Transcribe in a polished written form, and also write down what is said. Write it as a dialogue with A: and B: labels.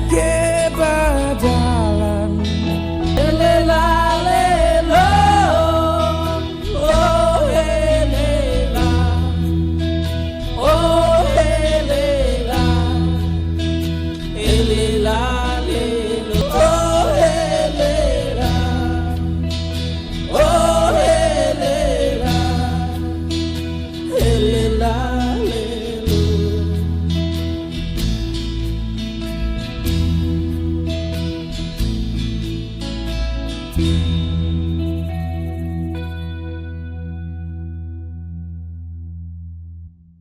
A: ke berjalan. Lela lelo, oh lela, oh lela, lela lelo, oh lela, oh lela, lela lelo.